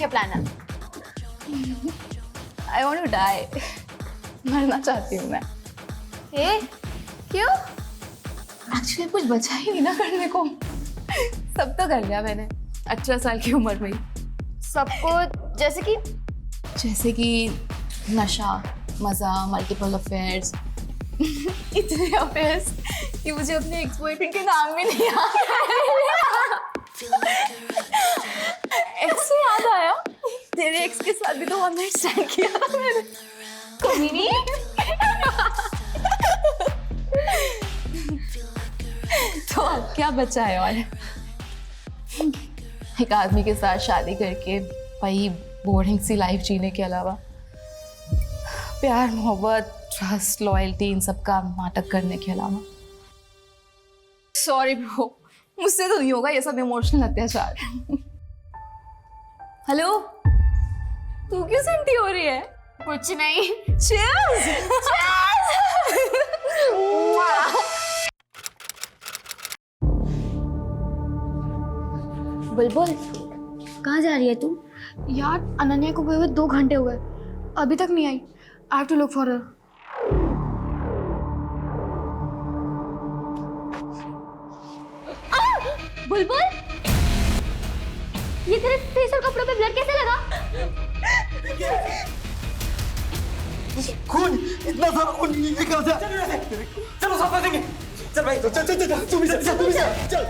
क्या प्लान है? I want to die. मरना चाहती हूँ मैं। ए, क्यों? एक्चुअली कुछ बचा ही नहीं ना करने को। सब तो कर लिया मैंने 18 साल की उम्र में ही। सबको जैसे कि नशा, मजा, मल्टीपल अफेयर्स। इतने अफेयर्स कि मुझे अपने एक्स बॉयफ्रेंड के नाम भी नहीं याद। एक्स से याद आया, तेरे एक्स के साथ भी तो वन नाइट स्टैंड किया था मैंने। कमीनी। तो अब क्या बचा है? और एक आदमी के साथ शादी करके वही बोरिंग सी लाइफ जीने के अलावा प्यार, मोहब्बत, ट्रस्ट, लॉयल्टी, इन सब का नाटक करने के अलावा। सॉरी ब्रो, मुझसे तो नहीं होगा ये सब इमोशनल अत्याचार। हेलो, तू क्यों सेंटी हो रही है? कुछ नहीं। Cheers! बुलबुल, कहाँ जा रही है तू? यार अनन्या को गए हुए 2 घंटे हो गए, अभी तक नहीं आई। I have to look for her. Bulbul, ये तेरे फेस और कपड़ों पे ब्लड कैसे लगा? खून, इतना सारा खून, ये कहाँ से? चलो साफ कर देंगे। चल भाई, चल चल चल चल, तू भी चल।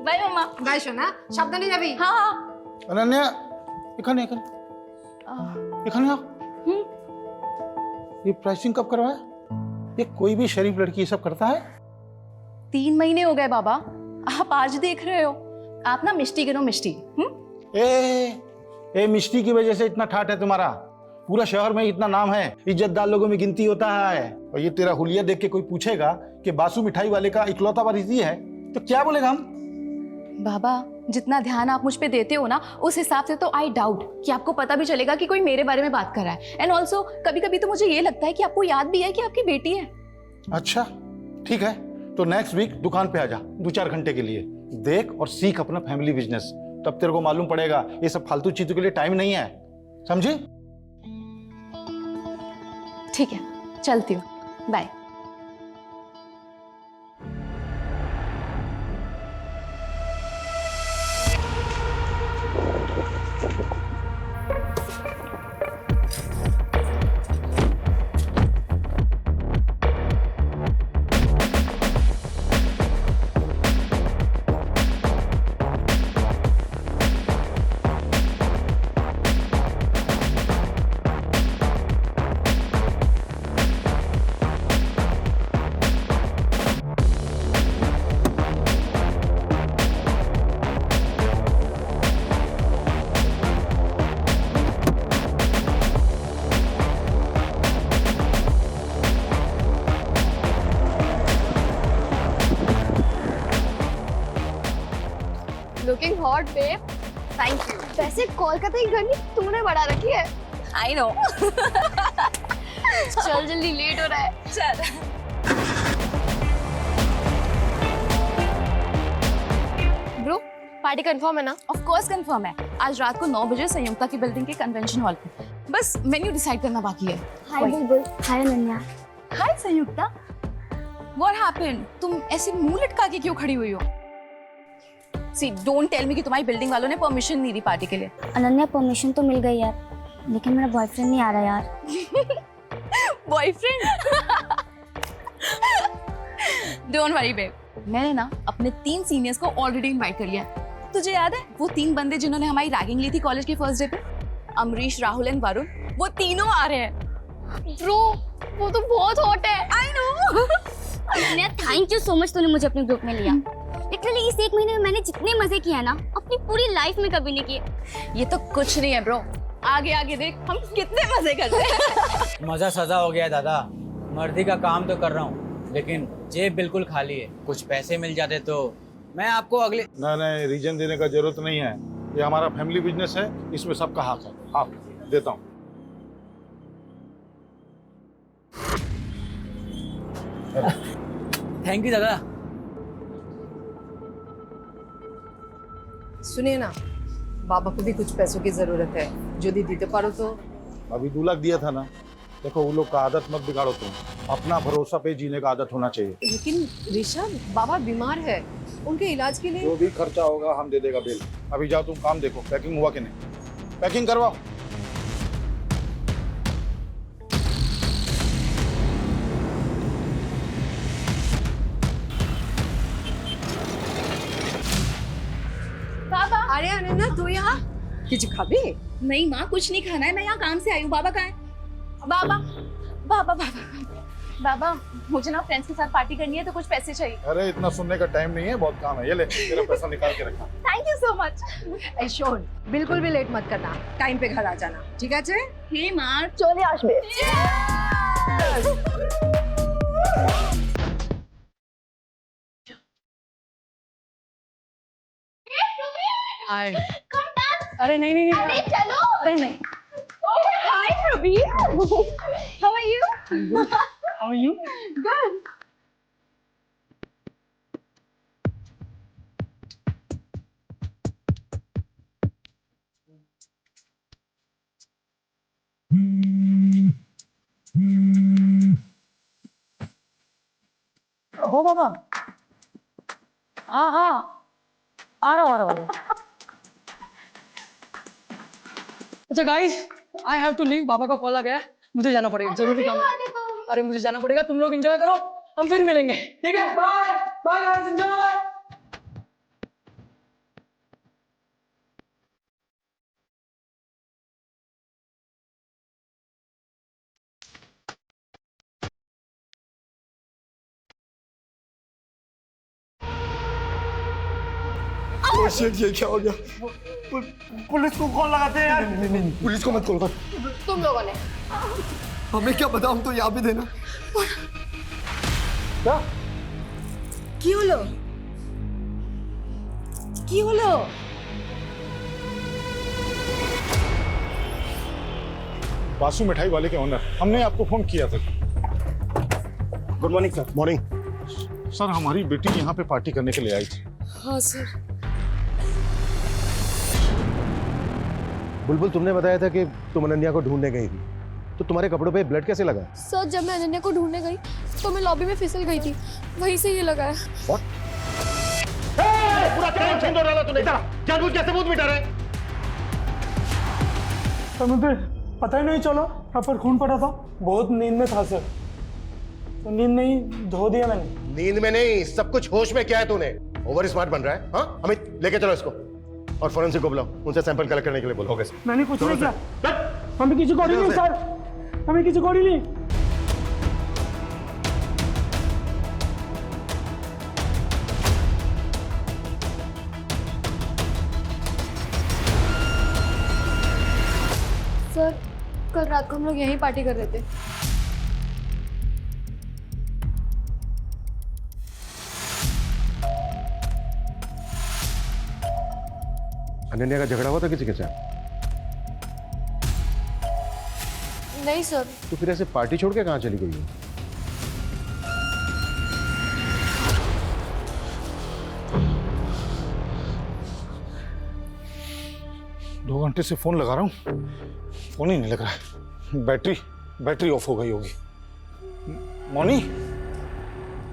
बाय मम्मा। बाय सोना, সাবধানে যাবি। हाँ। अनन्या, इखाने ये प्राइसिंग कब करवाया? ये कोई भी शरीफ लड़की ये सब करता है? 3 महीने हो गए बाबा, आप आज देख रहे हो। आप ना मिष्टी गिनो, मिष्टी। ए मिष्टी की वजह से इतना ठाट है तुम्हारा। पूरा शहर में इतना नाम है, इज्जतदार लोगों में गिनती होता है। और ये तेरा हुलिया देख के कोई पूछेगा कि बासु मिठाई वाले का इकलौता वारिसी है, तो क्या बोलेगा हम? बाबा, जितना ध्यान आप मुझ पे देते हो ना, उस हिसाब से तो आई डाउट कि आपको पता भी चलेगा कि कोई मेरे बारे में बात कर रहा है। एंड ऑल्सो कभी कभी तो मुझे ये लगता है कि आपको याद भी है कि आपकी बेटी है। अच्छा ठीक है, तो नेक्स्ट वीक दुकान पे आ जा 2-4 घंटे के लिए। देख और सीख अपना फैमिली बिजनेस, तब तेरे को मालूम पड़ेगा ये सब फालतू चीजों के लिए टाइम नहीं है, समझी? ठीक है, चलती हूँ, bye. Looking hot babe. Thank you. वैसे कोलकाता की गर्मी तूने बढ़ा रखी है। I know. चल जल्दी, लेट हो रहा है। चल। ब्रो, पार्टी कंफर्म है ना? ऑफ कोर्स कंफर्म है। आज रात को 9 बजे संयुक्ता की बिल्डिंग के कन्वेंशन हॉल पे। बस मेन्यू डिसाइड करना बाकी है। हाय बुलबुल, हाय अनन्या। हाय संयुक्ता, व्हाट हैपेंड? तुम ऐसे मुंह लटका के क्यों खड़ी हुई हो? सी डोंट टेल मी कि तुम्हारी बिल्डिंग वालों ने परमिशन नहीं दी पार्टी के लिए। अनन्या, परमिशन तो मिल गई यार, लेकिन मेरा बॉयफ्रेंड नहीं आ रहा यार। बॉयफ्रेंड? डोंट वरी बेब, मैंने ना अपने 3 सीनियर्स को ऑलरेडी इनवाइट कर लिया है। तुझे याद है वो 3 बंदे जिन्होंने हमारी रैगिंग ली थी कॉलेज के फर्स्ट डे पे? अमरीश, राहुल एंड वरुण, वो तीनों आ रहे हैं। ब्रो, वो तो बहुत हॉट है। I no. Ananya, thank you so much, तूने मुझे अपने ग्रुप में लिया। लिटरली इस 1 महीने में मैंने जितने मजे किए ना, अपनी पूरी लाइफ में कभी नहीं किए। ये तो कुछ नहीं है ब्रो, आगे आगे देख हम कितने मजे करते हैं। मजा सजा हो गया है दादा। मर्दी का काम तो कर रहा हूँ, लेकिन जेब बिल्कुल खाली है। कुछ पैसे मिल जाते तो मैं आपको अगले। नहीं, रीजन देने का जरूरत नहीं है, ये हमारा फैमिली बिजनेस है, इसमें सबका हक है। हाँ देता हूँ। थैंक यू दादा। सुनिए ना, बाबा को भी कुछ पैसों की जरूरत है, जो दी दीते पारो तो। अभी 2 लाख दिया था ना। देखो वो लोग का आदत मत बिगाड़ो तुम, अपना भरोसा पे जीने का आदत होना चाहिए। लेकिन ऋषभ, बाबा बीमार है, उनके इलाज के लिए। जो भी खर्चा होगा हम दे देगा बिल। अभी जाओ तुम काम देखो, पैकिंग हुआ कि नहीं, पैकिंग करवाओ। बाबा अरे अनन्या, तू यहाँ कुछ खाबी? नहीं माँ, कुछ नहीं खाना है, मैं यहाँ काम से आई हूँ। बाबा कहाँ है? बाबा बाबा बाबा बाबा, मुझे ना फ्रेंड्स के साथ पार्टी करनी है, तो कुछ पैसे चाहिए। अरे इतना सुनने का टाइम नहीं है, बहुत काम है। ये ले तेरा पैसा निकाल के रखा। Thank you so much. ऐशोन, बिल्कुल भी लेट मत करना, टाइम पे घर आ जाना, ठीक है? हे माँ, চলে আসবে। अरे नहीं नहीं नहीं, चलो। अरे नहीं। Hi Praveen, how are you? How are you? Good. हो बाबा, हाँ हाँ, आ रहा हूँ। अच्छा guys, I have to leave, बाबा का कॉल आ गया है, मुझे जाना पड़ेगा, जरूरी काम है। अरे मुझे जाना पड़ेगा, तुम लोग एंजॉय करो, हम फिर मिलेंगे, ठीक है? Bye bye guys, enjoy. ये क्या हो गया? पुलिस को कॉल लगाते हैं यार। नहीं, पुलिस को मत कॉल कर। तुम लोगों ने हमें क्या पता, हम तो यहाँ भी देना। क्या? কি হলো? কি হলো? बासु मिठाई वाले के ओनर, हमने आपको फोन किया था। Good morning sir. Morning sir, हमारी बेटी यहाँ पे पार्टी करने के लिए आई थी। हाँ सर। बुलबुल, तुमने बताया था कि तुम अनन्या को ढूंढने गई थी, तो तुम्हारे कपड़ों पे ब्लड कैसे लगा? सर, जब मैं अनन्या को ढूंढने गई तो मैं लॉबी में फिसल गई थी, वहीं से ये लगा है। पूरा काम छीन डाला तूने। जानबूझ के सबूत मिटा रहे। सर मुझे पता ही नहीं चला, यहाँ पर खून पड़ा था, बहुत नींद में था सर, तो नींद में ही धो दिया मैंने। नींद में नहीं, सब कुछ होश में। क्या है तूने? ओवर स्मार्ट बन रहा है। हाँ, अमित लेके चलो इसको और फोरेंसिक को बुलाओ, उनसे सैंपल कलेक्ट करने के लिए बोलो। Okay sir. मैंने कुछ नहीं किया, हमें किसी को नहीं सर, हमें किसी को नहीं। सर, कल रात को हम लोग यहीं पार्टी कर रहे थे। अनन्या का झगड़ा हुआ था किसी के साथ? नहीं सर। तो फिर ऐसे पार्टी छोड़ के कहाँ चली गई है? दो घंटे से फोन लगा रहा हूँ, फोन ही नहीं लग रहा है। बैटरी ऑफ हो गई होगी। मोनी,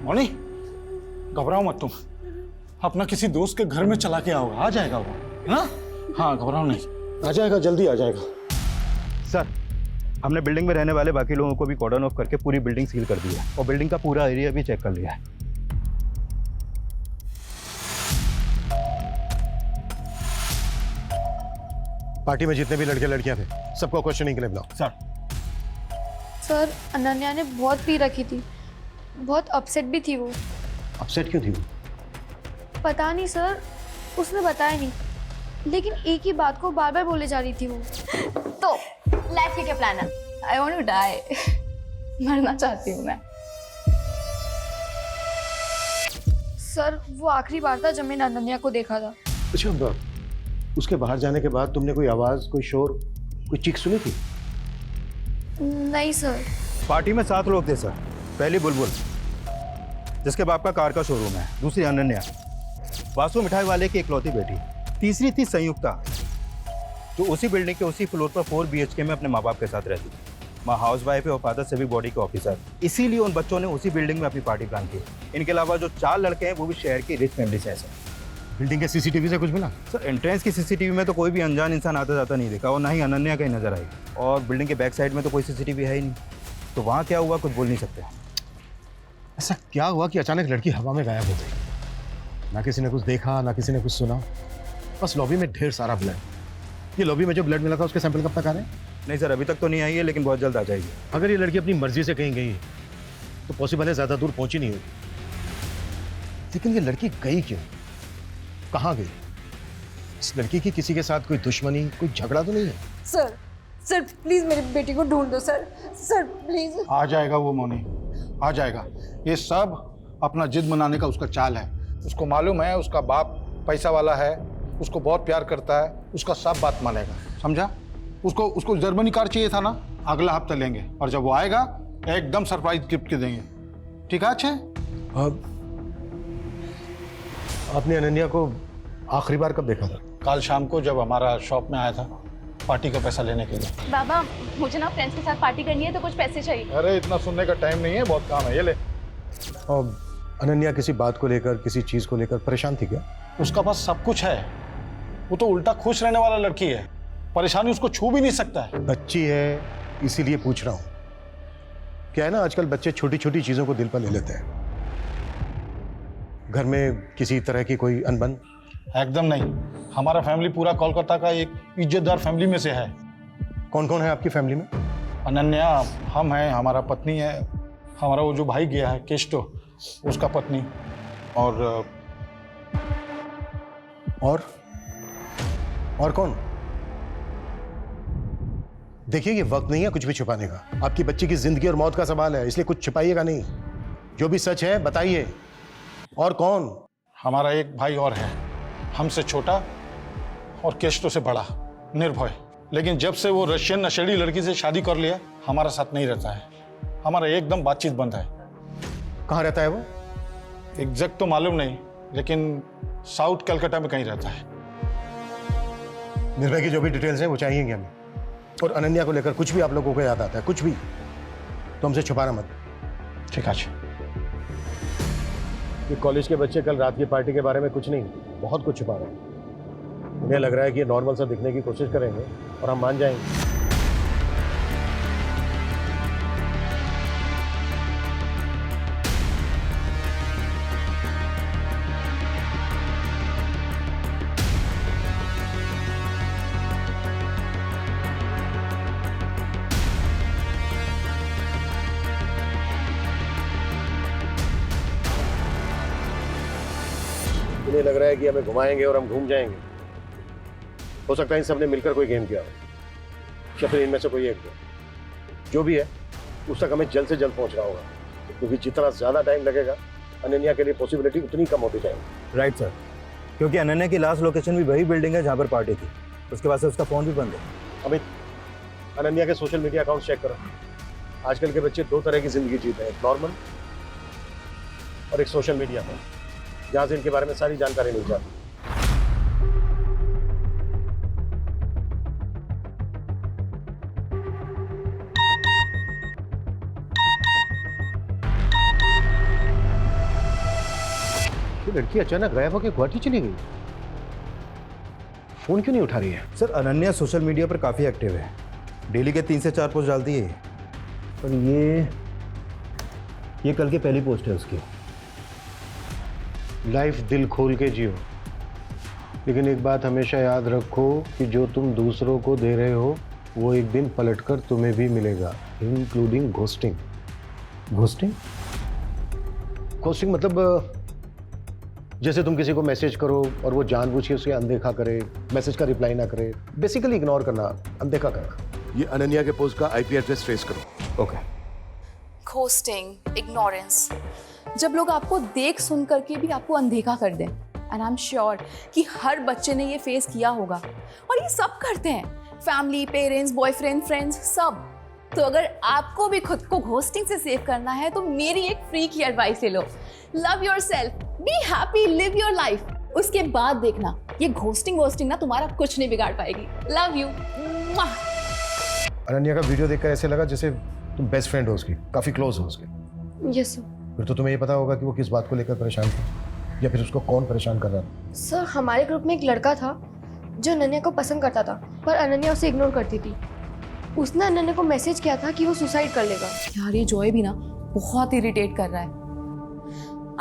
मोनी, घबराओ मत तुम, अपना किसी दोस्त के घर में चला के आओ, आ जाएगा वो, है ना? हाँ, घबराओ नहीं, आ जाएगा, जल्दी आ जाएगा। सर, हमने बिल्डिंग में रहने वाले बाकी लोगों को भी कॉर्डन ऑफ करके पूरी बिल्डिंग सील कर दी है और बिल्डिंग का पूरा एरिया भी चेक कर लिया है। पार्टी में जितने भी लड़के लड़कियां थे, सबको क्वेश्चनिंग के लिए बुलाओ। सर। सर, अनन्या ने बहुत पी रखी थी, बहुत अपसेट भी थी वो। अपसेट क्यों थी वो? पता नहीं सर, उसने बताया नहीं, लेकिन एक ही बात को बार बार बोले जा रही थी वो। तो लाइफ के क्या प्लान है? I want to die. मरना चाहती हूँ मैं। सर, वो आखिरी बार था जब मैंने अनन्या को देखा था। अच्छा, उसके बाहर जाने के बाद तुमने कोई आवाज, कोई शोर, कोई चीख सुनी थी? नहीं सर। पार्टी में 7 लोग थे सर। पहली बुलबुल, जिसके बाप का कार का शोरूम है, दूसरी अनन्या, वासु मिठाई वाले की इकलौती बेटी, तीसरी थी संयुक्ता, जो उसी बिल्डिंग के उसी फ्लोर पर 4 BHK में अपने माँ बाप के साथ रहती थी। माँ हाउस वाइफ है और फादर सिविक बॉडी के ऑफिसर। इसीलिए उन बच्चों ने उसी बिल्डिंग में अपनी पार्टी प्लान की। इनके अलावा जो 4 लड़के हैं वो भी शहर की रिच फैमिली से हैं सर। बिल्डिंग के CCTV से कुछ मिला? सर एंट्रेंस की CCTV में तो कोई भी अनजान इंसान आता जाता नहीं देखा और ना ही अनन्या कहीं नजर आई। और बिल्डिंग के बैक साइड में तो कोई CCTV है ही नहीं, तो वहाँ क्या हुआ कुछ बोल नहीं सकते। ऐसा क्या हुआ कि अचानक लड़की हवा में गायब हो गई? ना किसी ने कुछ देखा, ना किसी ने कुछ सुना, बस लॉबी में ढेर सारा ब्लड। ये लॉबी में जो ब्लड मिला था उसके सैंपल कब तक आ रहे हैं? नहीं सर, अभी तक तो नहीं आई है, लेकिन बहुत जल्द आ जाएगी। अगर ये लड़की अपनी मर्जी से कहीं गई तो पॉसिबल है ज़्यादा दूर पहुंची नहीं होगी। लेकिन ये लड़की गई क्यों, कहाँ गई? इस लड़की की किसी के साथ कोई दुश्मनी, कोई झगड़ा तो नहीं है? सर सर प्लीज मेरी बेटी को ढूंढ दो सर, सर प्लीज। आ जाएगा वो मोनी, आ जाएगा। ये सब अपना जिद मनाने का उसका चाल है। उसको मालूम है उसका बाप पैसा वाला है, उसको बहुत प्यार करता है, उसका सब बात मानेगा, समझा? उसको जर्मनी कार चाहिए था ना, अगला हफ्ता लेंगे, और जब वो आएगा एकदम सरप्राइज गिफ्ट के देंगे। ठीक है अच्छे? आपने अनन्या को आखिरी बार कब देखा था? कल शाम को जब हमारा शॉप में आया था पार्टी का पैसा लेने के लिए। बाबा मुझे ना फ्रेंड्स के साथ पार्टी करनी है तो कुछ पैसे चाहिए। अरे इतना सुनने का टाइम नहीं है, बहुत काम है, ये ले। और अनन्या किसी बात को लेकर, किसी चीज को लेकर परेशान थी क्या? उसका पास सब कुछ है, वो तो उल्टा खुश रहने वाला लड़की है, परेशानी उसको छू भी नहीं सकता है। बच्ची है इसीलिए पूछ रहा हूँ। क्या है ना, आजकल बच्चे छोटी छोटी चीजों को दिल पर ले लेते हैं। घर में किसी तरह की कोई अनबन? एकदम नहीं, हमारा फैमिली पूरा कोलकाता का एक इज्जतदार फैमिली में से है। कौन कौन है आपकी फैमिली में? अनन्या, हम हैं, हमारा पत्नी है, हमारा वो जो भाई गया है केस्टो, उसका पत्नी, और कौन? देखिए ये वक्त नहीं है कुछ भी छुपाने का। आपकी बच्ची की जिंदगी और मौत का सवाल है, इसलिए कुछ छुपाइएगा नहीं। जो भी सच है बताइए। और कौन? हमारा एक भाई और है, हमसे छोटा और केस्टो से बड़ा, निर्भय। लेकिन जब से वो रशियन नशेड़ी लड़की से शादी कर लिया, हमारा साथ नहीं रहता है, हमारा एकदम बातचीत बंद है। कहाँ रहता है वो? एग्जैक्ट तो मालूम नहीं, लेकिन साउथ कलकत्ता में कहीं रहता है। निर्भय की जो भी डिटेल्स हैं वो चाहिएंगे हमें। और अनन्या को लेकर कुछ भी आप लोगों को याद आता है, कुछ भी, तो हमसे छुपाना मत। ठीक है। ये कॉलेज के बच्चे कल रात की पार्टी के बारे में कुछ नहीं, बहुत कुछ छुपा रहे हैं। उन्हें लग रहा है कि ये नॉर्मल सा दिखने की कोशिश करेंगे और हम मान जाएंगे। उन्हें लग रहा है कि हमें घुमाएंगे और हम घूम जाएंगे। हो सकता है इन सबने मिलकर कोई गेम किया हो, या फिर इनमें से कोई एक जो भी है उस तक हमें जल्द से जल्द पहुंचना होगा, क्योंकि जितना ज्यादा टाइम लगेगा अनन्या के लिए पॉसिबिलिटी उतनी कम होती जाएगी। राइट सर, क्योंकि अनन्या की लास्ट लोकेशन भी वही बिल्डिंग है जहाँ पर पार्टी थी, उसके बाद से उसका फ़ोन भी बंद है। अमित, अनन्या के सोशल मीडिया अकाउंट चेक करो। आजकल के बच्चे 2 तरह की जिंदगी जीते हैं, एक नॉर्मल और एक सोशल मीडिया पर, जहाँ से इनके बारे में सारी जानकारी मिल जाती है। ये लड़की अचानक गायब होकर गुवाहाटी चली गई, फोन क्यों नहीं उठा रही है? सर अनन्या सोशल मीडिया पर काफ़ी एक्टिव है, डेली के 3 से 4 पोस्ट डालती है। पर ये कल की पहली पोस्ट है उसकी। लाइफ दिल खोल के जियो, लेकिन एक बात हमेशा याद रखो कि जो तुम दूसरों को दे रहे हो वो एक दिन पलटकर तुम्हें भी मिलेगा, इंक्लूडिंग घोस्टिंग। घोस्टिंग? घोस्टिंग मतलब जैसे तुम किसी को मैसेज करो और वो जानबूझ के उसे अनदेखा करे, मैसेज का रिप्लाई ना करे, बेसिकली इग्नोर करना, अनदेखा करना। ये अनन्या के पोस्ट का IP एड्रेस ट्रेस करो। ओके। घोस्टिंग, इग्नोरेंस, जब लोग आपको देख सुन करके भी आपको अनदेखा कर दें, एंड आई एम श्योर कि हर बच्चे ने ये फेस किया होगा, और ये सब करते हैं, फैमिली, पेरेंट्स, बॉयफ्रेंड, फ्रेंड्स, सब। तो अगर आपको भी खुद को घोस्टिंग से सेव करना है तो मेरी एक फ्री की एडवाइस ले लो। Love yourself, be happy, live your life, उसके बाद देखना, ये घोस्टिंग वोस्टिंग ना तुम्हारा कुछ नहीं बिगाड़ पाएगी। Love you. अनन्या का वीडियो देखकर ऐसे लगा जैसे तुम बेस्ट फ्रेंड हो उसकी, काफी क्लोज हो उसके। Yes sir. फिर तो तुम्हें ये पता होगा कि वो किस बात को लेकर परेशान था, या फिर उसको कौन परेशान कर रहा था। सर हमारे ग्रुप में एक लड़का था जो अनन्या को पसंद करता था, पर अनन्या उसे इग्नोर करती थी। उसने अनन्या को मैसेज किया था कि वो सुसाइड कर लेगा। यार ये जॉय भी ना बहुत इरिटेट कर रहा है।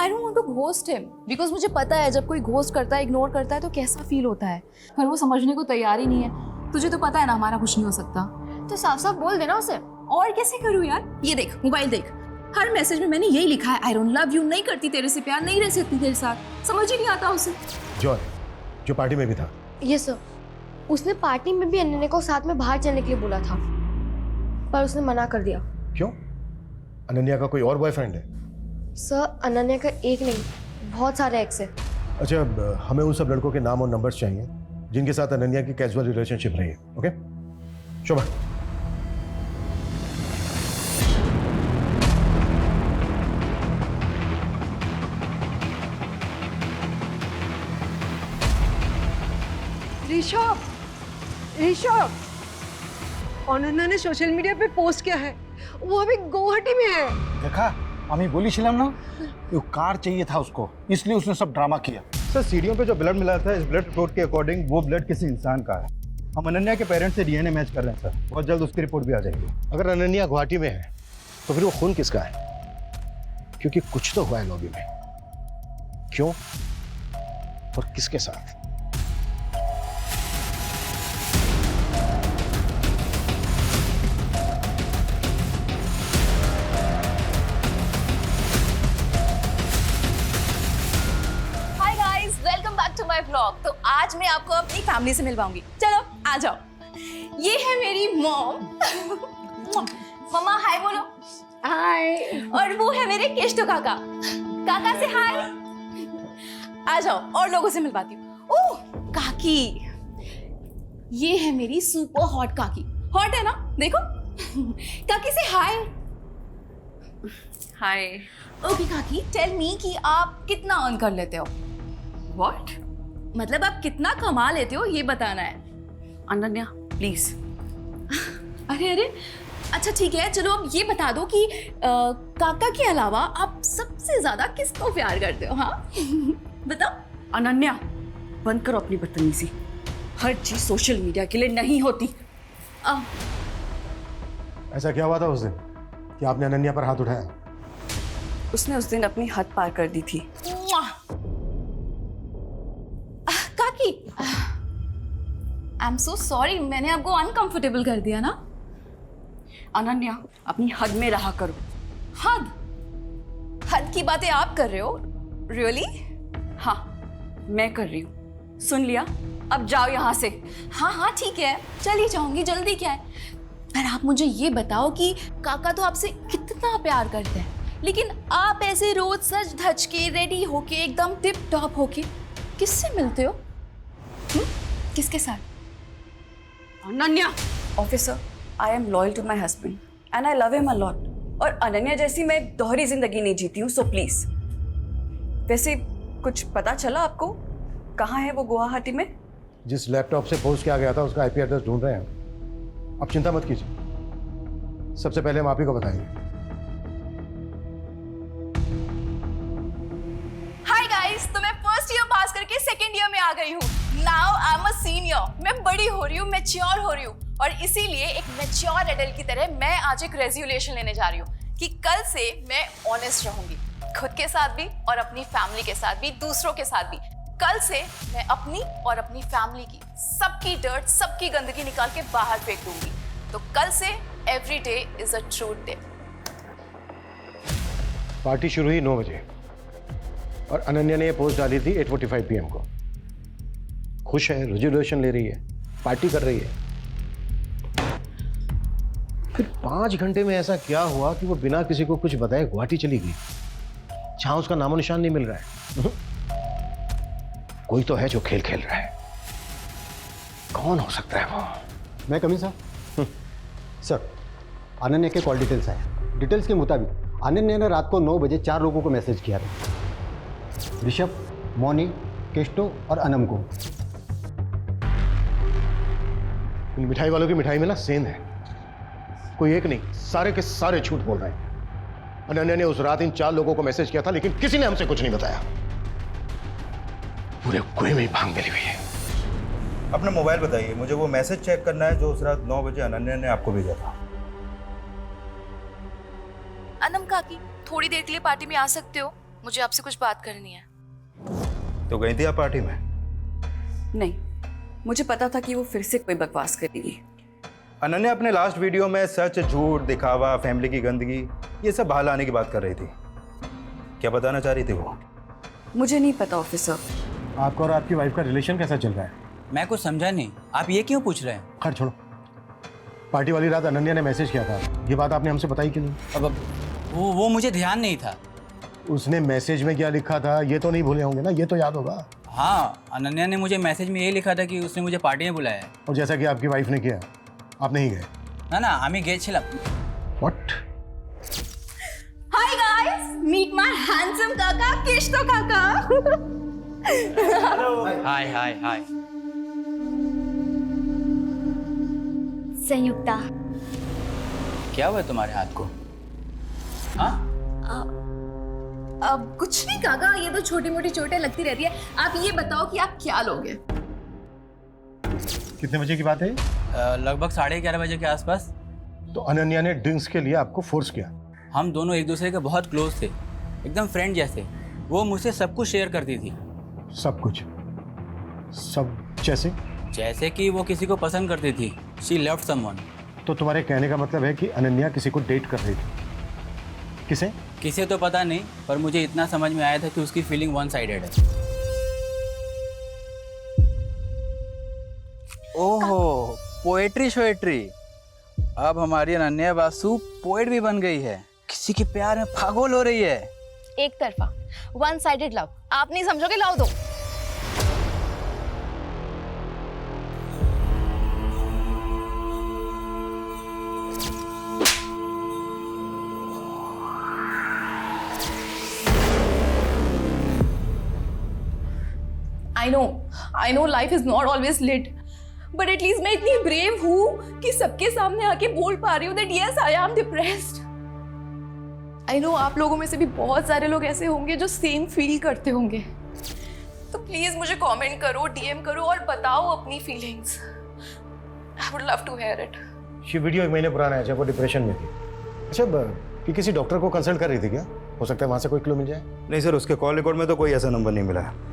I don't want to ghost him because मुझे पता है जब कोई घोस्ट करता है, इग्नोर करता है तो कैसा फील होता है, पर वो समझने को तैयार ही नहीं है। तुझे तो पता है ना हमारा कुछ नहीं हो सकता। तो साफ साफ बोल देना उसे। और कैसे करूँ यार? ये देख, मोबाइल देख, हर मैसेज में मैंने यही लिखा है, आई डोंट लव यू, नहीं करती तेरे से प्यार, नहीं रह सकती तेरे साथ। समझ ही नहीं आता उसे। जॉय जो पार्टी में भी था। Yes sir. उसने पार्टी में भी अनन्या को साथ में बाहर चलने के लिए बोला था, पर उसने मना कर दिया। क्यों? अनन्या का कोई और बॉयफ्रेंड है? सर अनन्या का एक नहीं, बहुत सारे एक्स है। अच्छा, अब हमें उन सब लड़कों के नाम और नंबर्स चाहिए जिनके साथ अनन्या की कैजुअल रिलेशनशिप रही है। ओके शोभा। ऋषभ, ऋषभ, अनन्या ने सोशल मीडिया पे पोस्ट किया है, वो अभी गुवाहाटी में है। देखा, আমি বলেছিলাম না वो कार चाहिए था उसको, इसलिए उसने सब ड्रामा किया। सर सीढ़ियों पे जो ब्लड मिला था इस ब्लड रिपोर्ट के अकॉर्डिंग वो ब्लड किसी इंसान का है। हम अनन्या के पेरेंट्स से डीएनए मैच कर रहे हैं सर, बहुत जल्द उसकी रिपोर्ट भी आ जाएगी। अगर अनन्या गुवाहाटी में है तो फिर वो खून किसका है? क्योंकि कुछ तो हुआ है लॉबी में। क्यों और किसके साथ? To my vlog. तो आज मैं आपको अपनी फैमिली से मिलवाऊंगी। चलो आ जाओ। ये है मेरी मॉम। मम्मा हाय बोलो। हाय। और वो है मेरे केष्टो काका। काका से हाय। आ जाओ और लोगों से मिलवाती हूँ। ओह काकी, ये है मेरी सुपर हॉट काकी। हॉट है ना, देखो। काकी से हाय। हाय। ओके काकी, टेल मी कि आप कितना अर्न कर लेते हो? What? मतलब आप कितना कमा लेते हो ये बताना है। अनन्या प्लीज। अरे अरे अच्छा ठीक है, चलो अब ये बता दो कि काका के अलावा आप सबसे ज्यादा किसको प्यार करते हो? हाँ बताओ। अनन्या बंद करो अपनी बदतमीजी, हर चीज सोशल मीडिया के लिए नहीं होती। ऐसा क्या हुआ था उस दिन कि आपने अनन्या पर हाथ उठाया? उसने उस दिन अपनी हद पार कर दी थी। काकी आई एम सो सॉरी, मैंने आपको अनकंफर्टेबल कर दिया ना। अनन्या अपनी हद में रहा करो। हद? हद की बातें आप कर रहे हो? रियली? हाँ मैं कर रही हूँ। सुन लिया, अब जाओ यहाँ से। हाँ हाँ ठीक है, चली जाऊंगी, जल्दी क्या है। पर आप मुझे ये बताओ कि काका तो आपसे कितना प्यार करते हैं, लेकिन आप ऐसे रोज सज धज के रेडी होके एकदम टिप टॉप होके किससे मिलते हो? किसके साथ? Ananya officer, I am loyal to my husband and I love him a lot. और अनन्या जैसी मैं दोहरी जिंदगी नहीं जीती हूँ, सो प्लीज। वैसे कुछ पता चला आपको कहाँ है वो गुवाहाटी में? जिस लैपटॉप से पोस्ट किया गया था उसका आईपी एड्रेस ढूंढ रहे हैं। आप चिंता मत कीजिए, सबसे पहले हम आप ही को बताएंगे। हाय गाइस, तो मैं फर्स्ट ईयर पास करके सेकंड ईयर में आ गई हूँ। Now I am a senior. मैं बड़ी हो रही हूँ, मैच्योर हो रही हूँ, और इसीलिए एक मैच्योर एडल्ट की तरह मैं आज एक रेजोल्यूशन लेने जा रही हूँ कि कल से मैं ऑनेस्ट रहूंगी, खुद के साथ भी और अपनी फैमिली के साथ भी, दूसरों के साथ भी। कल से मैं अपनी और अपनी फैमिली की सबकी डर्ट, सबकी गंदगी निकाल के बाहर फेंक दूंगी। तो कल से every day is a truth day. Party शुरू हुई 9 बजे और अनन्या ने ये पोस्ट डाली थी 8:45 PM को। खुश है, रेजोल्यूशन ले रही है, पार्टी कर रही है। फिर 5 घंटे में ऐसा क्या हुआ कि वो बिना किसी को कुछ बताए गुवाहाटी चली गई, जहां उसका नामो निशान नहीं मिल रहा है? कोई तो है जो खेल खेल रहा है। कौन हो सकता है वो? मैं कमी सर। सर, अनन्या के कॉल डिटेल्स आए। डिटेल्स के मुताबिक अनन्या ने रात को 9 बजे 4 लोगों को मैसेज किया था। ऋषभ, मौनी, केष्टो और अनम को। इन मिठाई वालों की मिठाई में ना सेंध है, कोई एक नहीं, सारे के सारे झूठ बोल रहे हैं। अनन्या ने उस रात इन 4 लोगों को मैसेज किया था, लेकिन किसी ने हमसे कुछ नहीं बताया। पूरे कुएं में ही भांग मिली हुई है। अपना मोबाइल बताइए, मुझे वो मैसेज चेक करना है जो उस रात 9 बजे अनन्या ने आपको भेजा था। अनम काकी, थोड़ी देर के लिए पार्टी में आ सकते हो? मुझे आपसे कुछ बात करनी है। तो गई थी आप पार्टी में? नहीं, मुझे पता था कि वो फिर से कोई बकवास करेगी। अनन्या अपने लास्ट वीडियो में सच, झूठ, दिखावा, फैमिली की गंदगी, ये सब बाहर लाने की बात कर रही थी। क्या बताना चाह रही थी वो? मुझे नहीं पता ऑफिसर। आपका और आपकी वाइफ का रिलेशन कैसा चल रहा है? मैं कुछ समझा नहीं, आप ये क्यों पूछ रहे हैं? खैर छोड़ो, पार्टी वाली रात अनन्या ने मैसेज किया था, ये बात आपने हमसे बताई क्यों नहीं? अब वो मुझे ध्यान नहीं था। उसने मैसेज में क्या लिखा था ये तो नहीं भूले होंगे ना, ये तो याद होगा। हाँ, अनन्या ने मुझे मैसेज में ये लिखा था कि उसने मुझे पार्टी में बुलाया है। और जैसा कि आपकी वाइफ ने किया, आप नहीं गए। ना ना, আমি গেছিলাম। What? Hi guys, meet my handsome काका, केष्टो काका। हाय हाय हाय। संयुक्ता। क्या हुआ तुम्हारे हाथ को? हाँ? अब कुछ नहीं काका, ये तो छोटी मोटी चोटें लगती रहती है। आप ये बताओ कि आप क्या लोगे? कितने बजे की बात है? लगभग 11:30 बजे के आसपास। तो अनन्या ने ड्रिंक्स के लिए आपको फोर्स किया? हम दोनों एक दूसरे के बहुत क्लोज थे, एकदम फ्रेंड जैसे। वो मुझसे सब कुछ शेयर करती थी। सब कुछ? सब जैसे? जैसे कि वो किसी को पसंद करती थी। She loved someone. तो तुम्हारे कहने का मतलब है कि अनन्या किसी को डेट कर रही थी? किसे? किसे तो पता नहीं, पर मुझे इतना समझ में आया था कि उसकी फीलिंग वन साइडेड है। ओहो, पोएट्री शोएट्री। अब हमारी अनन्या बासु पोएट भी बन गई है, किसी के प्यार में पागल हो रही है। एक तरफा, वन साइडेड लव। आप नहीं समझोगे, लाओ दो। I know life is not always lit, but at least मैं इतनी brave हूँ कि सबके सामने आके बोल पा रही हूँ that yes, I am depressed. I know आप लोगों में से भी बहुत सारे लोग ऐसे होंगे जो सेम फील करते होंगे। तो प्लीज मुझे कमेंट करो, डीएम करो और बताओ अपनी feelings. I would love to hear it. ये वीडियो 1 महीने पुराना है जब वो डिप्रेशन में थी। अच्छा, कि किसी डॉक्टर को कंसल्ट कर रही थी क्या? हो सकता है वहां से कोई क्लू मिल जाए। नहीं सर, उसके कॉल रिकॉर्ड में तो कोई ऐसा नंबर नहीं मिला है।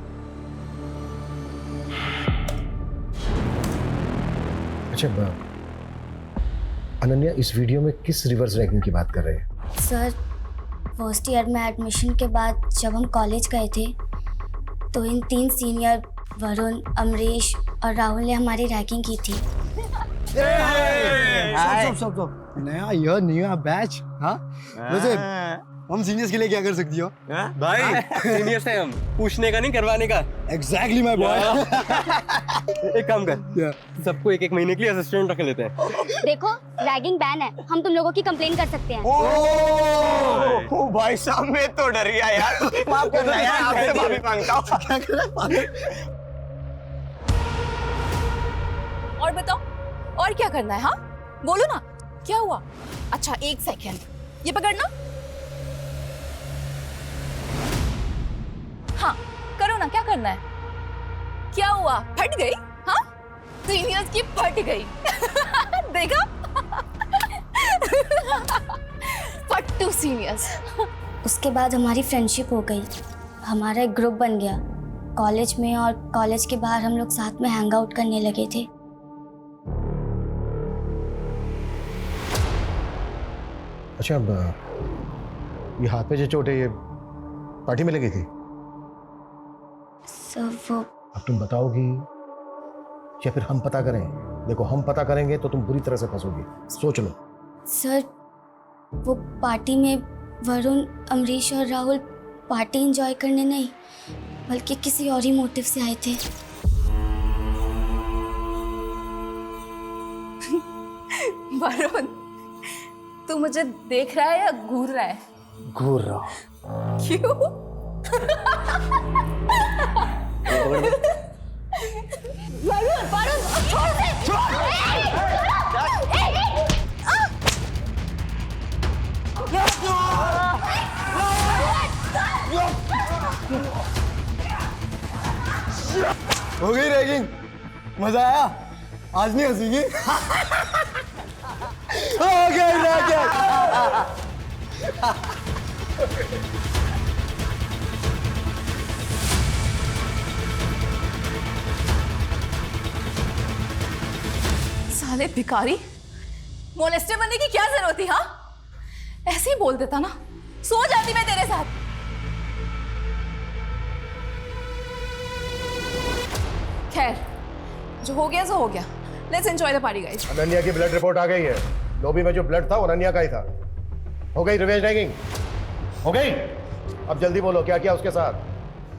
अच्छा, अनन्या इस वीडियो में किस रिवर्स रैंकिंग की बात कर रहे हैं? सर, फर्स्ट ईयर में एडमिशन के बाद जब हम कॉलेज गए थे तो इन 3 सीनियर वरुण, अमरीश और राहुल ने हमारी रैंकिंग की थी। स्टॉप। नया बैच। हाँ, वैसे हम सीनियर्स के लिए क्या कर सकती हो? भाई सीनियर से हम पूछने का नहीं, करवाने का। Exactly my boy. एक काम कर, सबको 1-1 महीने के लिए असिस्टेंट रख लेते हैं। देखो, रैगिंग बैन है, हम तुम लोगों की कंप्लेन कर सकते हैं। ओ भाई साहब, मैं तो डर गया यार। माफ करना यार, आपसे माफी मांगता हूँ। क्या कर रहा है? और बताओ, और क्या करना है? हाँ बोलो ना, क्या हुआ? अच्छा 1 सेकेंड, ये पकड़ना। हाँ करो ना, क्या करना है? क्या हुआ, फट गई? हाँ, सीनियर्स की फट गई। देखा? फट्टू सीनियर्स। उसके बाद हमारी फ्रेंडशिप हो गई, हमारा एक ग्रुप बन गया कॉलेज में, और कॉलेज के बाहर हम लोग साथ में हैंग आउट करने लगे थे। अच्छा, ये हाथ पे जो चोट है, ये पार्टी में लगी थी? सर वो अब तुम बताओगी या फिर हम पता करें? देखो, हम पता करेंगे तो तुम बुरी तरह से फंसोगी, सोच लो। सर, वो पार्टी में वरुण, अमरीश और राहुल पार्टी एंजॉय करने नहीं बल्कि किसी और ही मोटिव से आए थे। वरुण, तू मुझे देख रहा है या घूर रहा है? घूर रहा हूं। क्यों? पकड़ दे। हो गई रैगिंग, मजा आया? आज नहीं हंसीगी? हो गई रैगिंग। साले भिखारी, मोलेस्टर बनने की क्या जरूरत थी? हाँ, ऐसे ही बोल देता ना, सो जाती मैं तेरे साथ। खैर, जो हो गया सो हो गया। Let's enjoy the party guys. Ananya की ब्लड रिपोर्ट आ गई है। लॉबी में जो ब्लड था वो अनन्या का ही था। हो गई रिवेंज रैगिंग? हो गई? अब जल्दी बोलो, क्या किया उसके साथ?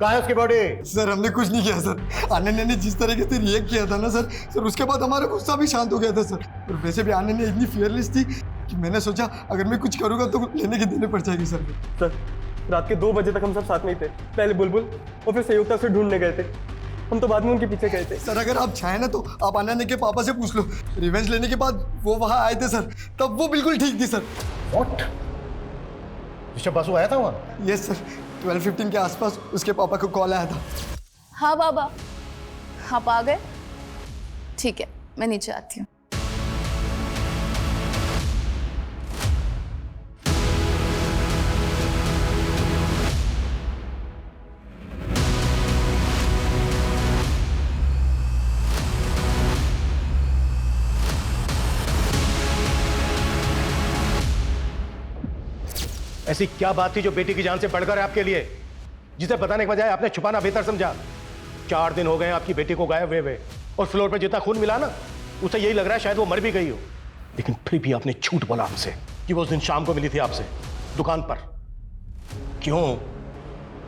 कहाँ है उसकी बॉडी? सर हमने कुछ नहीं किया सर। अनन्या ने जिस तरीके से रिएक्ट किया था ना सर उसके बाद हमारा गुस्सा भी शांत हो गया था सर। और वैसे भी अनन्या इतनी फियरलेस थी कि मैंने सोचा अगर मैं कुछ करूँगा तो लेने के देने पड़ जाएगी सर। सर रात के 2 बजे तक हम सब साथ में ही थे। पहले बुलबुल और फिर संयुक्ता से ढूंढने गए थे। हम तो बाद में उनके पीछे गए थे। सर अगर आप चाहें ना तो आप अनन्या के पापा से पूछ लो। रिवेंज लेने के बाद वो वहाँ आए थे सर, तब वो बिल्कुल ठीक थी सर। व्हाट? ऋषभ बासु आया था वहाँ? यस सर, 12:15 के आसपास उसके पापा को कॉल आया था। हाँ बाबा, आप आ गए? ठीक है, मैं नीचे आती हूँ। ऐसी क्या बात थी जो बेटी की जान से बढ़कर है आपके लिए, जिसे बताने के बजाय आपने छुपाना बेहतर समझा? 4 दिन हो गए आपकी बेटी को गायब हुए और फ्लोर पे जितना खून मिला ना, उसे यही लग रहा है शायद वो मर भी गई हो। लेकिन फिर भी आपने झूठ बोला हमसे कि वो उस दिन शाम को मिली थी आपसे दुकान पर। क्यों?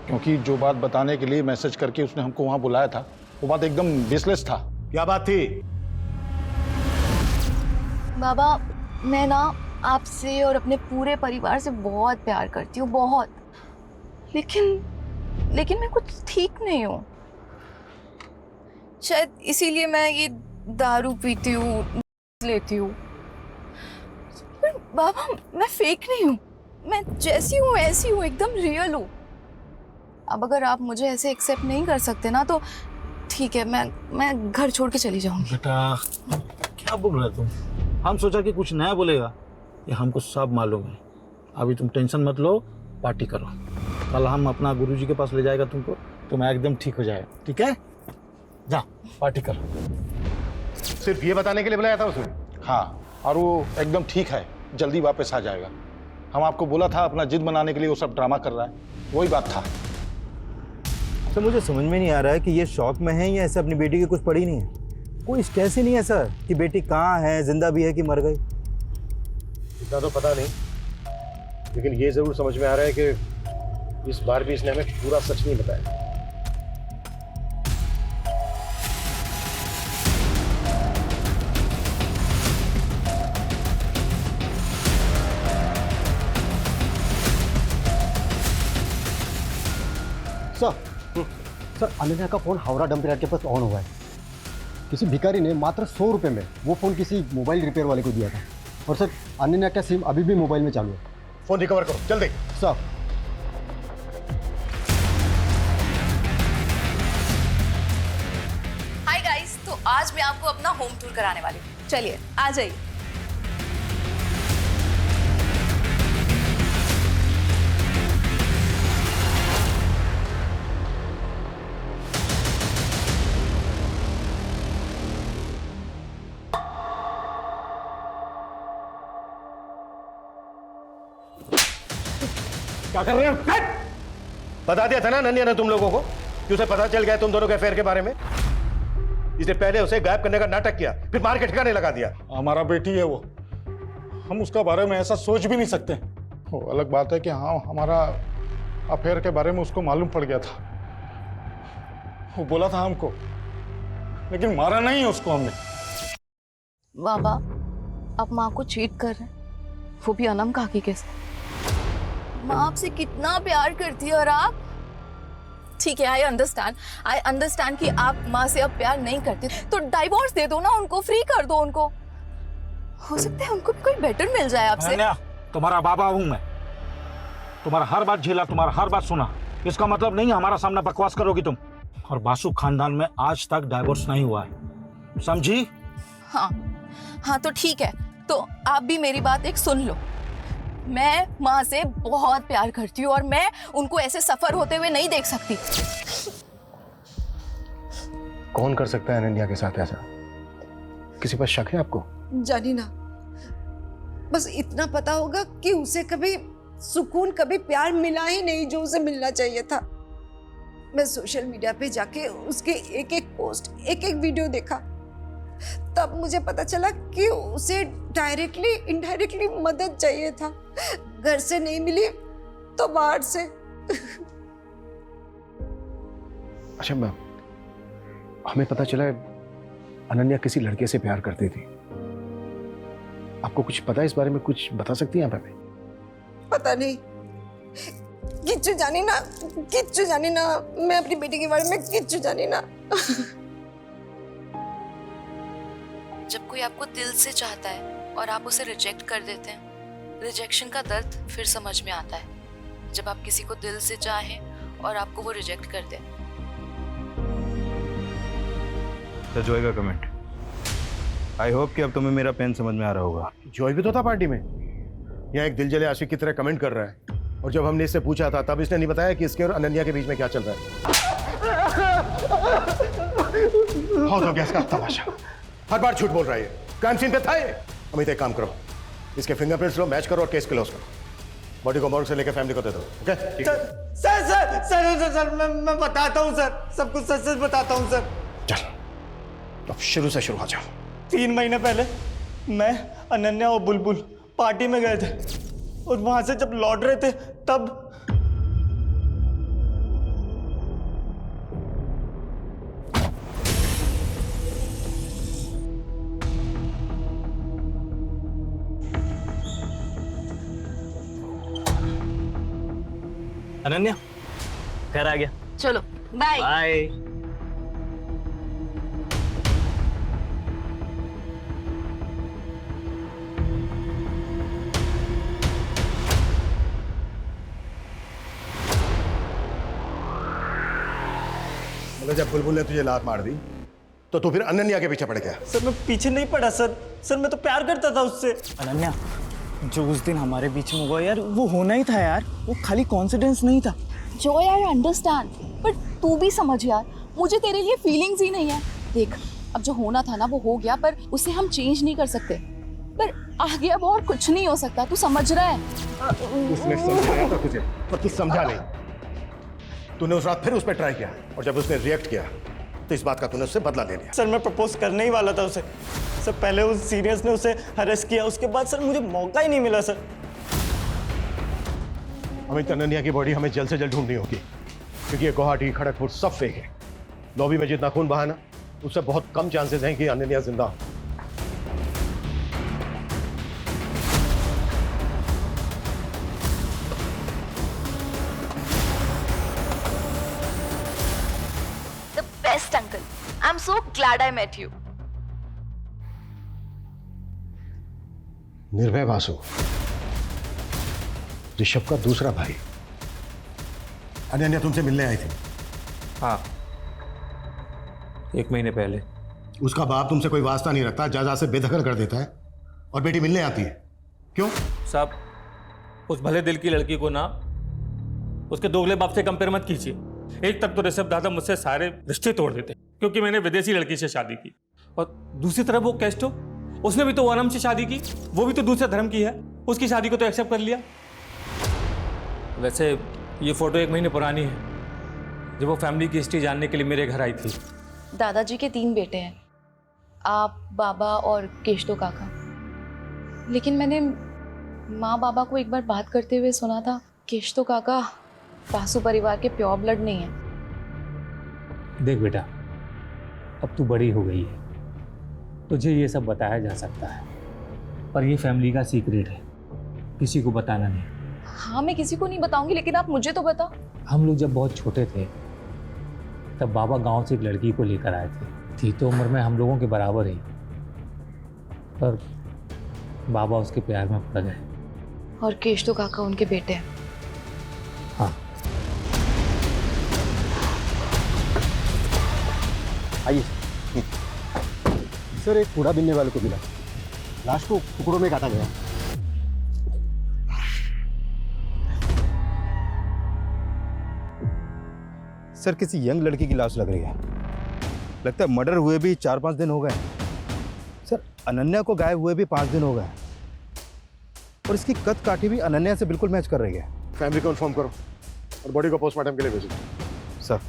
क्योंकि जो बात बताने के लिए मैसेज करके उसने हमको वहां बुलाया था वो बात एकदम बेसलेस था। क्या बात थी? बाबा, मैं ना आपसे और अपने पूरे परिवार से बहुत प्यार करती हूँ, बहुत। लेकिन मैं कुछ ठीक नहीं हूँ। शायद इसीलिए मैं ये दारू पीती हूँ, लेती हूँ। पर बाबा, मैं फेक नहीं हूँ। मैं जैसी हूँ ऐसी हूँ, एकदम रियल हूँ। अब अगर आप मुझे ऐसे एक्सेप्ट नहीं कर सकते ना तो ठीक है, मैं घर छोड़ के चली जाऊंगी। बेटा क्या बोल रहे तुम? हम सोचा कि कुछ नया बोलेगा, ये हमको सब मालूम है। अभी तुम टेंशन मत लो, पार्टी करो। कल हम अपना गुरुजी के पास ले जाएगा तुमको, तुम एकदम ठीक हो जाएगा। ठीक है, जा पार्टी करो। सिर्फ ये बताने के लिए बुलाया था उसने? हाँ, और वो एकदम ठीक है, जल्दी वापस आ जाएगा। हम आपको बोला था अपना जिद बनाने के लिए वो सब ड्रामा कर रहा है, वही बात था। सर मुझे समझ में नहीं आ रहा है कि ये शौक में है या ऐसे अपनी बेटी की कुछ पड़ी नहीं है। कोई स्ट्रेस ही नहीं है सर कि बेटी कहाँ है, जिंदा भी है कि मर गई। इतना तो पता नहीं, लेकिन ये जरूर समझ में आ रहा है कि इस बार भी इसने हमें पूरा सच नहीं बताया। सर अनन्या का फोन हावड़ा डंप यार्ड के पास ऑन हुआ है। किसी भिखारी ने मात्र 100 रुपये में वो फोन किसी मोबाइल रिपेयर वाले को दिया था। और सर अनन्या का सिम अभी भी मोबाइल में चालू है। फोन रिकवर करो जल्दी। सर हाय गाइस, तो आज मैं आपको अपना होम टूर कराने वाली हूँ। चलिए आ जाइए। क्या कर रहे हो? बता दिया था ना नन्या ने तुम लोगों को कि उसे पता चल गया तुम दोनों के अफेयर के बारे में। इसने पहले उसे गायब करने का नाटक किया, फिर मार के ठिकाने लगा दिया। हमारा बेटी है वो, हम उसका बारे में ऐसा सोच भी नहीं सकते। वो अलग बात है कि हाँ हमारा अफेयर के बारे में उसको मालूम पड़ गया था, वो बोला था हमको, लेकिन मारा नहीं उसको हमने। बाबा, आप माँ को चीट कर रहे हैं, वो भी अनम काकी के साथ। माँ आपसे कितना प्यार करती है और आप ठीक है, आई अंडरस्टैंड कि आप माँ से अब प्यार नहीं करते, तो डाइवोर्स दे दो ना उनको, फ्री कर दो उनको। हो सकता है उनको भी कोई बेटर मिल जाए आपसे। तुम्हारा बाबा हूं मैं, तुम्हारा हर बात झेला, तुम्हारा हर बात सुना। इसका मतलब नहीं हमारा सामना बकवास करोगी तुम। और बासु खानदान में आज तक डाइवोर्स नहीं हुआ है, समझी? हाँ तो ठीक है, तो आप भी मेरी बात एक सुन लो। मैं माँ से बहुत प्यार करती हूँ और मैं उनको ऐसे सफर होते हुए नहीं देख सकती। कौन कर सकता है अनन्या के साथ ऐसा? किसी पर शक है आपको? जानी ना, बस इतना पता होगा कि उसे कभी सुकून, कभी प्यार मिला ही नहीं जो उसे मिलना चाहिए था। मैं सोशल मीडिया पे जाके उसके एक एक पोस्ट, एक एक वीडियो देखा, तब मुझे पता चला कि उसे डायरेक्टली इनडायरेक्टली मदद चाहिए था। घर से नहीं मिली तो बाहर से। अच्छा मैम, हमें पता चला अनन्या किसी लड़के से प्यार करती थी। आपको कुछ पता है इस बारे में? कुछ बता सकती हैं आप हमें? पता नहीं, किच्चू जानी ना, मैं अपनी बेटी के बारे में किच्चू जानी ना। जब कोई आपको दिल से चाहता है और आप उसे रिजेक्ट कर देते हैं, रिजेक्शन का दर्द फिर समझ में आता है। जब आप किसी को दिल से चाहें और आपको वो रिजेक्ट कर दें। तो जॉय का कमेंट, आई होप कि अब तुम्हें मेरा पेन समझ में आ रहा होगा। जॉय भी तो था पार्टी में, यहाँ एक दिलजले आशिक की तरह कमेंट कर रहा है। और जब हमने इससे पूछा था तब इसने नहीं बताया कि इसके और अनन्या के बीच में क्या चल रहा है। बहुत हो गया इसका तमाशा, हर बार झूठ बोल रहा है। क्राइम सीन पे था ये। अमित एक काम करो, इसके फिंगरप्रिंट्स लो, मैच करो और केस क्लोज करो। बॉडी को मॉर्ग से लेकर फैमिली को दे दो। ओके? सर मैं बताता हूँ सर, सब कुछ सच बताता हूँ सर। चल, अब शुरू से शुरू हो जाओ। 3 महीने पहले मैं, अनन्या और बुलबुल पार्टी में गए थे और वहां से जब लौट रहे थे तब अनन्या घर आ गया। चलो बाय। बाय। मतलब जब बुलबुल ने तुझे लात मार दी तो तू फिर अनन्या के पीछे पड़ गया? सर मैं पीछे नहीं पड़ा सर मैं तो प्यार करता था उससे। अनन्या, जो उस दिन हमारे बीच में हुआ यार, वो होना ही था यार, वो खाली कॉन्फिडेंस नहीं था। जो यार अंडरस्टैंड, बट तू भी समझ यार, मुझे तेरे लिए फीलिंग्स ही नहीं है। देख, अब जो होना था ना वो हो गया, पर उसे हम चेंज नहीं कर सकते। पर आगे अब और कुछ नहीं हो सकता, तू समझ रहा है? उसने समझाया था तुझे, पर तू समझा नहीं। तूने उस रात फिर उस पर ट्राई किया और जब उसने रिएक्ट किया तो इस बात का तूने उससे बदला ले लिया। सर मैं प्रपोज करने ही वाला था उसे। सर पहले उस सीनियर्स ने उसे हरेस किया, उसके बाद सर मुझे मौका ही नहीं मिला सर। हमें अनन्या की बॉडी हमें जल्द से जल्द ढूंढनी होगी, क्योंकि ये गुवाहाटी, खड़गपुर सब फेक है। लॉबी में जितना खून बहा ना, उससे बहुत कम चांसेस हैं कि अनन्या जिंदा हो। Best uncle, I'm so glad I met you. निर्भय बासु, ऋषभ का दूसरा भाई। अनन्या तुमसे मिलने आई थी? हाँ, 1 महीने पहले। उसका बाप तुमसे कोई वास्ता नहीं रखता, जायदाद से बेदखल कर देता है और बेटी मिलने आती है। क्यों? साहब, उस भले दिल की लड़की को ना उसके दोगले बाप से कंपेयर मत कीजिए। एक तक तो ऋषभ दादा मुझसे सारे रिश्ते तोड़ देते क्योंकि मैंने विदेशी लड़की से शादी की, और दूसरी तरफ वो कैस्टो, उसने भी तो वनम से शादी की, वो भी तो दूसरे धर्म की है, उसकी शादी को तो एक्सेप्ट कर लिया। वैसे ये फोटो 1 महीने पुरानी है, जब वो फैमिली की हिस्ट्री जानने के लिए मेरे घर आई थी। दादाजी के 3 बेटे हैं, आप, बाबा और केशतो काका। लेकिन मैंने माँ बाबा को एक बार बात करते हुए सुना था, केशतो काका बासु परिवार के प्योर ब्लड नहीं है। देख बेटा, अब तू बड़ी हो गई है, तुझे ये सब बताया जा सकता है, पर ये फैमिली का सीक्रेट है, किसी को बताना नहीं। हाँ, मैं किसी को नहीं बताऊंगी, लेकिन आप मुझे तो बताओ। हम लोग जब बहुत छोटे थे तब बाबा गांव से एक लड़की को लेकर आए थे। थी तो उम्र में हम लोगों के बराबर ही, पर बाबा उसके प्यार में पड़ गए। और केशव काका उनके बेटे हैं। हाँ। आइए सर, एक कूड़ा बीनने वाले को मिला, लाश को टुकड़ों में काटा गया। सर किसी यंग लड़की की लाश लग रही है। लगता है मर्डर हुए भी 4-5 दिन हो गए। सर अनन्या को गायब हुए भी 5 दिन हो गए और इसकी कद काठी भी अनन्या से बिल्कुल मैच कर रही है। फैमिली को इन्फॉर्म करो और बॉडी को पोस्टमार्टम के लिए भेजो। सर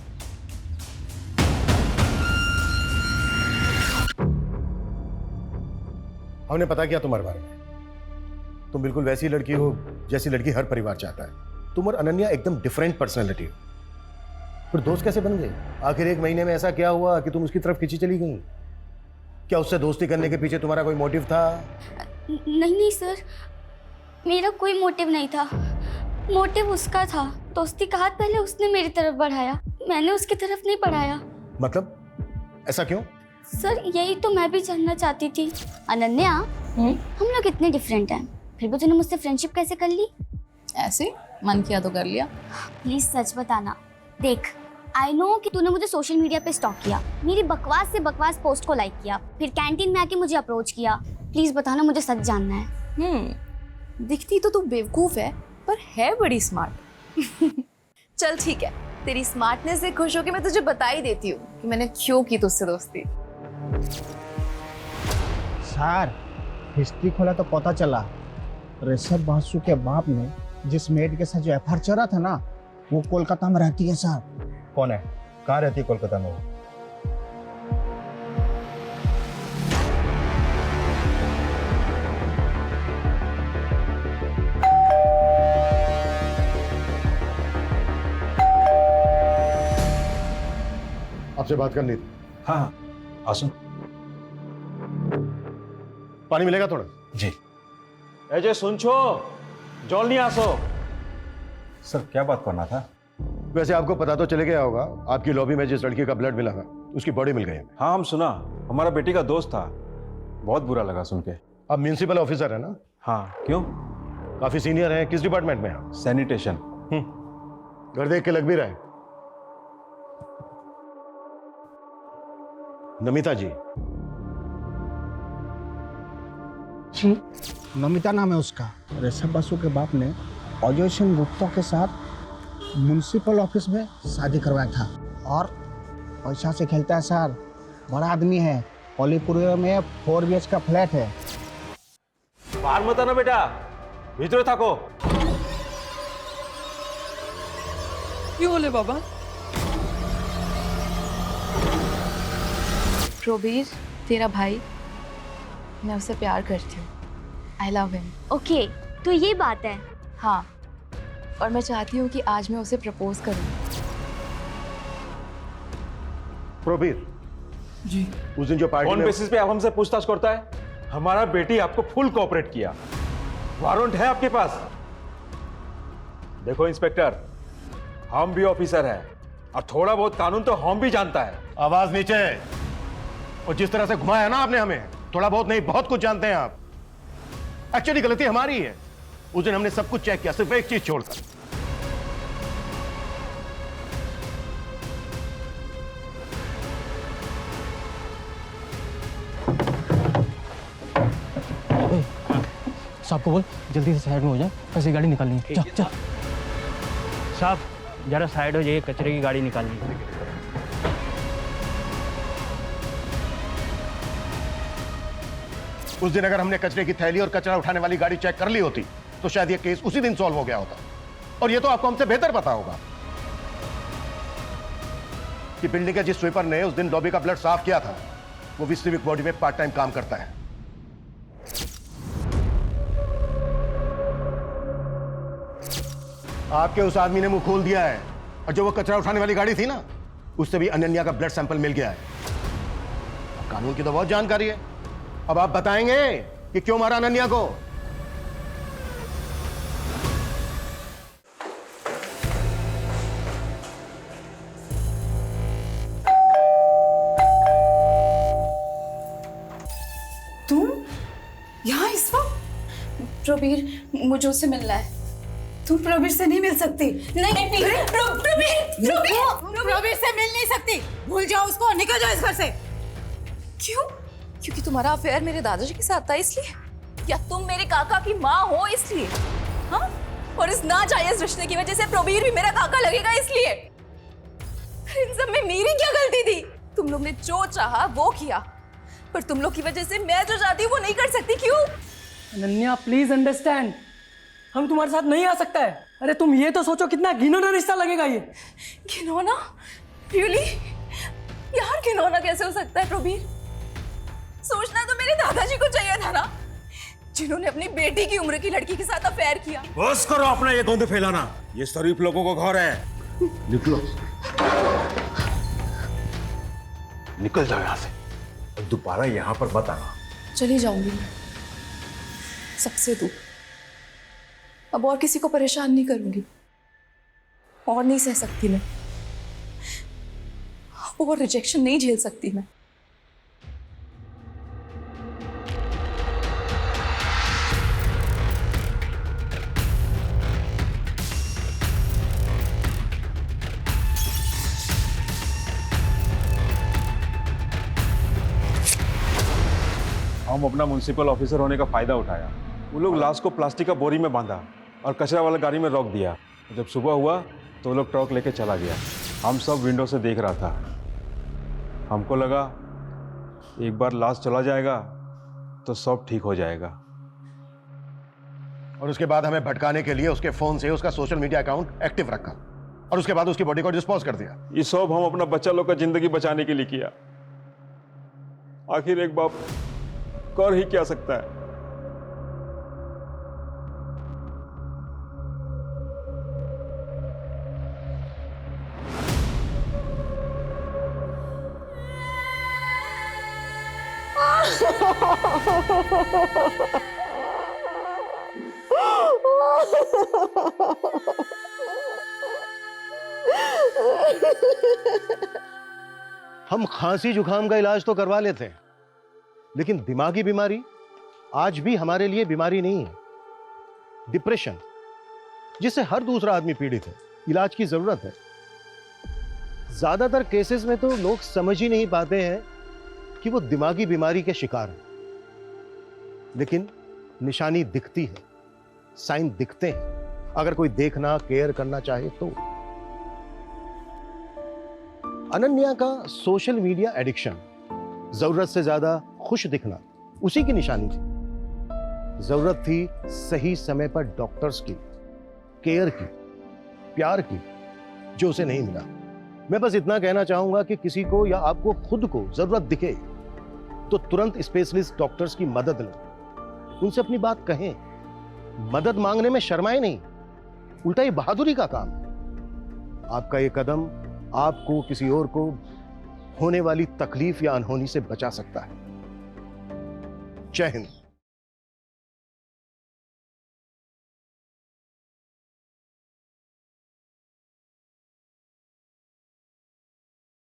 हमने पता किया तुम्हारे बारे में। तुम बिल्कुल वैसी लड़की हो जैसी लड़की हर परिवार चाहता है। तुम और अनन्या एकदम डिफरेंट पर्सनैलिटी हो। फिर दोस्त कैसे बन गए? आखिर 1 महीने में ऐसा क्या हुआ कि तुम उसकी तरफ खींची चली गई? क्या उससे दोस्ती करने के पीछे तुम्हारा कोई मोटिव था? नहीं सर, मेरा कोई मोटिव नहीं था। मोटिव उसका था। दोस्ती का हाथ पहले उसने मेरी तरफ बढ़ाया, मैंने उसकी तरफ नहीं बढ़ाया। मतलब ऐसा क्यों? सर यही तो मैं भी जानना चाहती थी। अनन्या, हम लोग इतने डिफरेंट हैं, फिर भी तूने मुझसे फ्रेंडशिप कैसे कर ली? ऐसे मन किया तो कर लिया। प्लीज सच बताना। देख, आई नो कि तूने मुझे सोशल मीडिया पे स्टॉक किया, मेरी बकवास से बकवास पोस्ट को लाइक किया, फिर कैंटीन में आके मुझे अप्रोच किया। प्लीज बताना, मुझे सच जानना है। दिखती तो तू बेवकूफ है, पर है बड़ी स्मार्ट। चल ठीक है, तेरी स्मार्टनेस से खुश होकर मैं तुझे बता ही देती हूँ कि मैंने क्यों की तुझसे दोस्ती। सर हिस्ट्री खोला तो पता चला ऋषभ बासु के बाप ने जिस मेड के साथ जो एफआईआर चला था ना, वो कोलकाता में रहती है सर। कौन है? कहाँ रहती है कोलकाता में? आपसे बात करनी थी। हाँ हाँ आसो। पानी मिलेगा थोड़ा? जी। अजय सुन छो, जल्दी आसो। सर क्या बात करना था? वैसे आपको पता तो चले गया होगा, आपकी लॉबी में जिस लड़की का ब्लड मिला था उसकी बॉडी मिल गई है। हाँ हम सुना, हमारा बेटी का दोस्त था। बहुत बुरा लगा सुन के। आप म्यूनिसिपल ऑफिसर है ना? हाँ क्यों? काफी सीनियर हैं। किस डिपार्टमेंट में हैं? सैनिटेशन। घर देख के लग भी रहा है। नमिता जी। नमिता नाम है उसका। ऋषभ बासु के बाप ने अजय सिंह गुप्ता के साथ म्युनिसिपल ऑफिस में शादी करवाया था और पैसा से खेलता है सर। बड़ा आदमी है, कोलीपुर में 4 BH का फ्लैट है। बाहर मत आना बेटा, भीतर थाको। क्यों बोले बाबा? प्रोबीर तेरा भाई, मैं उससे प्यार करती हूँ। आई लव हिम। ओके, तो ये बात है। हाँ, और मैं चाहती हूँ कि आज मैं उसे प्रपोज करूँ। प्रोबीर जी। उस दिन जो पार्टी कौन में बेसिस पे आप हमसे पूछताछ करता है? हमारा बेटी आपको फुल कोऑपरेट किया। वारंट है आपके पास? देखो इंस्पेक्टर, हम भी ऑफिसर हैं और थोड़ा बहुत कानून तो हम भी जानता है। आवाज नीचे। और जिस तरह से घुमाया ना आपने हमें, थोड़ा बहुत नहीं बहुत कुछ जानते हैं आप। एक्चुअली गलती हमारी है। उस दिन हमने सब कुछ चेक किया, सिर्फ एक चीज छोड़कर। साहब को बोल जल्दी से साइड में हो जाए, ऐसी गाड़ी निकालनी है। चल चल। साहब जरा साइड हो जाइए, कचरे की गाड़ी निकालनी है। उस दिन अगर हमने कचरे की थैली और कचरा उठाने वाली गाड़ी चेक कर ली होती तो शायद ये केस उसी दिन सॉल्व हो गया होता। और ये तो आपको हमसे बेहतर पता होगा कि बिल्डिंग के जिस स्वीपर ने उस दिन लॉबी का ब्लड साफ किया था वो भी सिविक बॉडी में पार्ट टाइम काम करता है। आपके उस आदमी ने मुंह खोल दिया है और जो वो कचरा उठाने वाली गाड़ी थी ना, उससे भी अनन्या का ब्लड सैंपल मिल गया है। कानून की तो बहुत जानकारी है। अब आप बताएंगे कि क्यों मारा अनन्या को? प्रबीर, मुझे उससे मिलना है। तुम प्रबीर से नहीं मिल सकती। नहीं प्रबीर से मिल नहीं सकती। भूल जाओ उसको, निकल जाओ इस घर से। क्यों? क्योंकि तुम्हारा अफेयर मेरे दादाजी के साथ था इसलिए, या तुम मेरे काका की माँ हो इसलिए? हाँ? और इस नाजायज रिश्ते की वजह से प्रबीर भी मेरा काका लगेगा इसलिए? इन सब में मेरी क्या गलती थी? तुम लोग ने जो चाहा वो किया, पर तुम लोग की वजह से मैं जो चाहती हूँ वो नहीं कर सकती। क्यों? अनन्या प्लीज अंडरस्टैंड, हम तुम्हारे साथ नहीं आ सकता है। अरे तुम ये तो सोचो कितना घिनौना रिश्ता लगेगा ये। घिनौना? रियली? यार घिनौना कैसे हो सकता है प्रबीर? सोचना तो मेरे दादाजी को चाहिए था ना, जिन्होंने अपनी बेटी की उम्र की लड़की के साथ अफेयर किया। बस करो अपना ये गंद फैलाना, ये शरीफ लोगों को घर है। निकलो, निकल जाओ यहाँ से और दोबारा यहाँ पर मत आना। चली जाऊंगी मैं, सबसे दूर। अब और किसी को परेशान नहीं करूंगी, और नहीं सह सकती मैं, और रिजेक्शन नहीं झेल सकती मैं। हम अपना म्युनिसिपल ऑफिसर होने का फायदा उठाया। वो लोग लाश को प्लास्टिक का बोरी में बांधा और कचरा वाला गाड़ी में रोक दिया। जब सुबह हुआ तो वो लोग ट्रक लेके चला गया। हम सब विंडो से देख रहा था। हमको लगा एक बार लाश चला जाएगा तो सब ठीक हो जाएगा। और उसके बाद हमें भटकाने के लिए उसके फोन से उसका सोशल मीडिया अकाउंट एक्टिव रखा और उसके बाद उसकी बॉडी को डिस्पोज कर दिया। ये सब हम अपना बच्चा लोग का जिंदगी बचाने के लिए किया। आखिर एक बाप कर ही क्या सकता है। हम खांसी जुकाम का इलाज तो करवा लेते हैं, लेकिन दिमागी बीमारी आज भी हमारे लिए बीमारी नहीं है। डिप्रेशन, जिससे हर दूसरा आदमी पीड़ित है, इलाज की जरूरत है। ज्यादातर केसेस में तो लोग समझ ही नहीं पाते हैं कि वो दिमागी बीमारी के शिकार हैं, लेकिन निशानी दिखती है, साइन दिखते हैं, अगर कोई देखना केयर करना चाहे तो। अनन्या का सोशल मीडिया एडिक्शन, जरूरत से ज्यादा खुश दिखना, उसी की निशानी थी। जरूरत थी सही समय पर डॉक्टर्स की, केयर की, प्यार की, जो उसे नहीं मिला। मैं बस इतना कहना चाहूंगा कि किसी को या आपको खुद को जरूरत दिखे तो तुरंत स्पेशलिस्ट डॉक्टर्स की मदद लें, उनसे अपनी बात कहें। मदद मांगने में शर्माए नहीं, उल्टा ये बहादुरी का काम है। आपका ये कदम आपको किसी और को होने वाली तकलीफ या अनहोनी से बचा सकता है। जय हिंद।